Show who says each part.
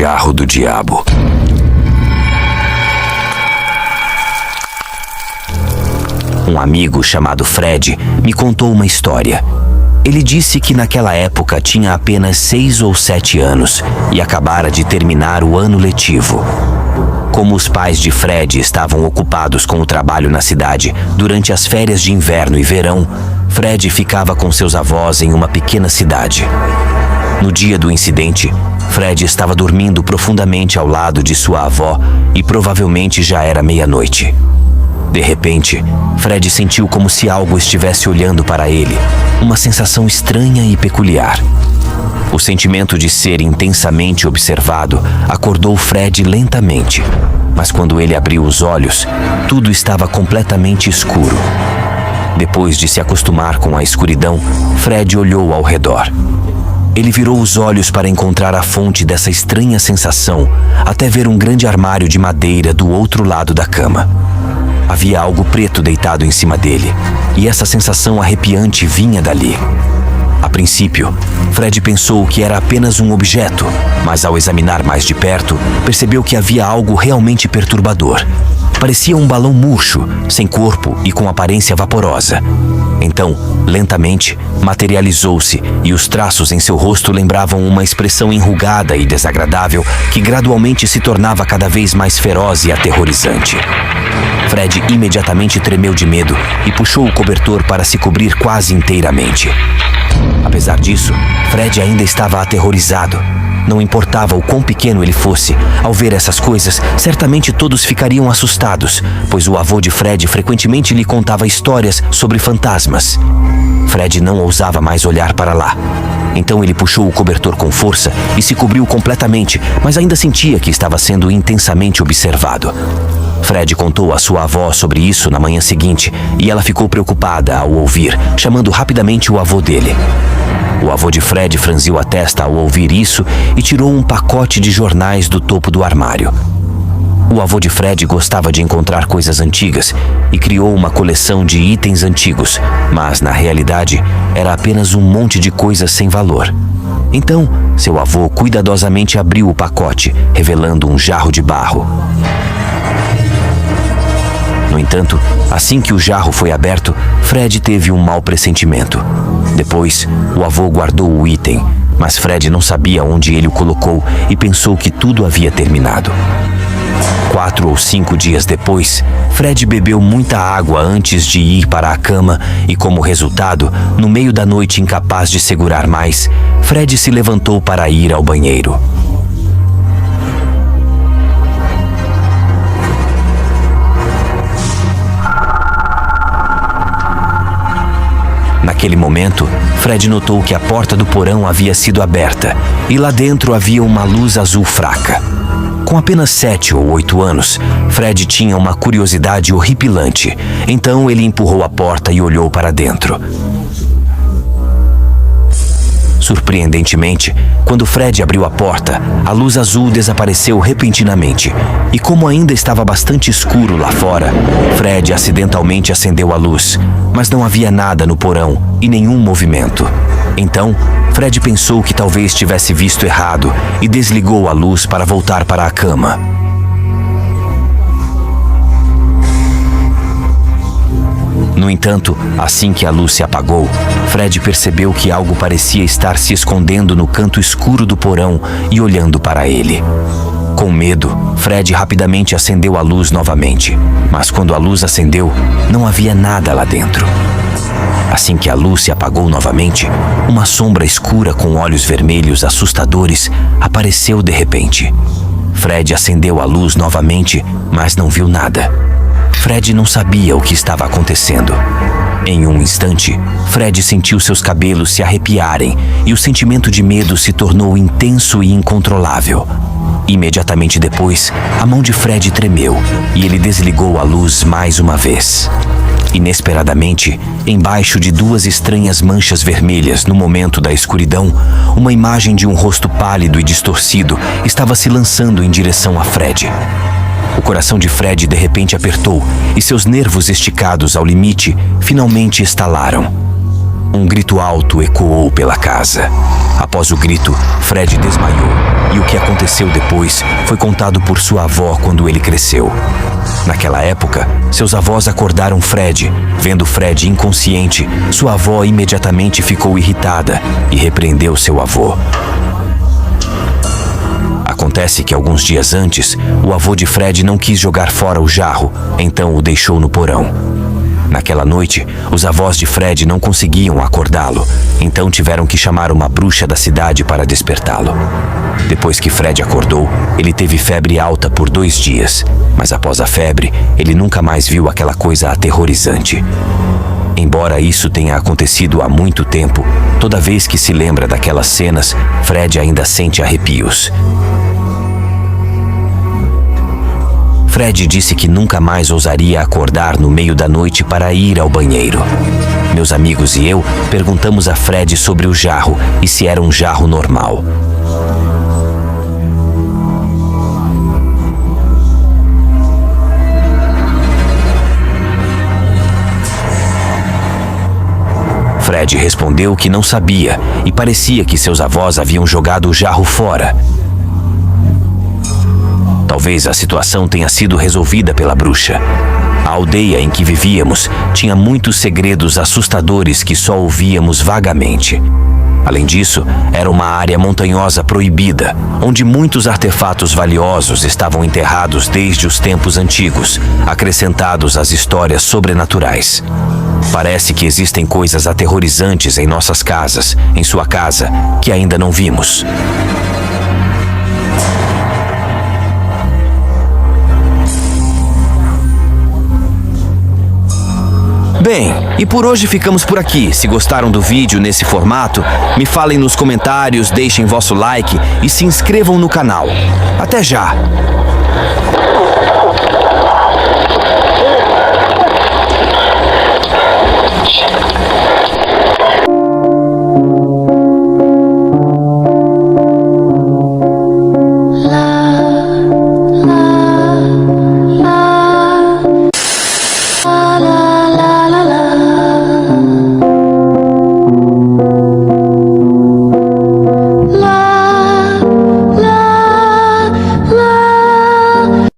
Speaker 1: Jarro do Diabo. Um amigo chamado Fred me contou uma história. Ele disse que naquela época tinha apenas 6 ou 7 anos e acabara de terminar o ano letivo. Como os pais de Fred estavam ocupados com o trabalho na cidade durante as férias de inverno e verão, Fred ficava com seus avós em uma pequena cidade. No dia do incidente, Fred estava dormindo profundamente ao lado de sua avó e provavelmente já era meia-noite. De repente, Fred sentiu como se algo estivesse olhando para ele, uma sensação estranha e peculiar. O sentimento de ser intensamente observado acordou Fred lentamente, mas quando ele abriu os olhos, tudo estava completamente escuro. Depois de se acostumar com a escuridão, Fred olhou ao redor. Ele virou os olhos para encontrar a fonte dessa estranha sensação, até ver um grande armário de madeira do outro lado da cama. Havia algo preto deitado em cima dele, e essa sensação arrepiante vinha dali. A princípio, Fred pensou que era apenas um objeto, mas ao examinar mais de perto, percebeu que havia algo realmente perturbador. Parecia um balão murcho, sem corpo e com aparência vaporosa. Então, lentamente, materializou-se e os traços em seu rosto lembravam uma expressão enrugada e desagradável que gradualmente se tornava cada vez mais feroz e aterrorizante. Fred imediatamente tremeu de medo e puxou o cobertor para se cobrir quase inteiramente. Apesar disso, Fred ainda estava aterrorizado. Não importava o quão pequeno ele fosse, ao ver essas coisas, certamente todos ficariam assustados, pois o avô de Fred frequentemente lhe contava histórias sobre fantasmas. Fred não ousava mais olhar para lá. Então ele puxou o cobertor com força e se cobriu completamente, mas ainda sentia que estava sendo intensamente observado. Fred contou à sua avó sobre isso na manhã seguinte e ela ficou preocupada ao ouvir, chamando rapidamente o avô dele. O avô de Fred franziu a testa ao ouvir isso e tirou um pacote de jornais do topo do armário. O avô de Fred gostava de encontrar coisas antigas e criou uma coleção de itens antigos, mas na realidade era apenas um monte de coisas sem valor. Então, seu avô cuidadosamente abriu o pacote, revelando um jarro de barro. No entanto, assim que o jarro foi aberto, Fred teve um mau pressentimento. Depois, o avô guardou o item, mas Fred não sabia onde ele o colocou e pensou que tudo havia terminado. 4 ou 5 dias depois, Fred bebeu muita água antes de ir para a cama e, como resultado, no meio da noite incapaz de segurar mais, Fred se levantou para ir ao banheiro. Naquele momento, Fred notou que a porta do porão havia sido aberta e lá dentro havia uma luz azul fraca. Com apenas 7 ou 8 anos, Fred tinha uma curiosidade horripilante. Então ele empurrou a porta e olhou para dentro. Surpreendentemente, quando Fred abriu a porta, a luz azul desapareceu repentinamente. E como ainda estava bastante escuro lá fora, Fred acidentalmente acendeu a luz, mas não havia nada no porão e nenhum movimento. Então, Fred pensou que talvez tivesse visto errado e desligou a luz para voltar para a cama. No entanto, assim que a luz se apagou, Fred percebeu que algo parecia estar se escondendo no canto escuro do porão e olhando para ele. Com medo, Fred rapidamente acendeu a luz novamente, mas quando a luz acendeu, não havia nada lá dentro. Assim que a luz se apagou novamente, uma sombra escura com olhos vermelhos assustadores apareceu de repente. Fred acendeu a luz novamente, mas não viu nada. Fred não sabia o que estava acontecendo. Em um instante, Fred sentiu seus cabelos se arrepiarem e o sentimento de medo se tornou intenso e incontrolável. Imediatamente depois, a mão de Fred tremeu e ele desligou a luz mais uma vez. Inesperadamente, embaixo de 2 estranhas manchas vermelhas no momento da escuridão, uma imagem de um rosto pálido e distorcido estava se lançando em direção a Fred. O coração de Fred de repente apertou e seus nervos esticados ao limite finalmente estalaram. Um grito alto ecoou pela casa. Após o grito, Fred desmaiou, e o que aconteceu depois foi contado por sua avó quando ele cresceu. Naquela época, seus avós acordaram Fred. Vendo Fred inconsciente, sua avó imediatamente ficou irritada e repreendeu seu avô. Acontece que alguns dias antes, o avô de Fred não quis jogar fora o jarro, então o deixou no porão. Naquela noite, os avós de Fred não conseguiam acordá-lo, então tiveram que chamar uma bruxa da cidade para despertá-lo. Depois que Fred acordou, ele teve febre alta por 2 dias, mas após a febre, ele nunca mais viu aquela coisa aterrorizante. Embora isso tenha acontecido há muito tempo, toda vez que se lembra daquelas cenas, Fred ainda sente arrepios. Fred disse que nunca mais ousaria acordar no meio da noite para ir ao banheiro. Meus amigos e eu perguntamos a Fred sobre o jarro e se era um jarro normal. Fred respondeu que não sabia e parecia que seus avós haviam jogado o jarro fora. Talvez a situação tenha sido resolvida pela bruxa. A aldeia em que vivíamos tinha muitos segredos assustadores que só ouvíamos vagamente. Além disso, era uma área montanhosa proibida, onde muitos artefatos valiosos estavam enterrados desde os tempos antigos, acrescentados às histórias sobrenaturais. Parece que existem coisas aterrorizantes em nossas casas, em sua casa, que ainda não vimos. Bem, e por hoje ficamos por aqui. Se gostaram do vídeo nesse formato, me falem nos comentários, deixem vosso like e se inscrevam no canal. Até já!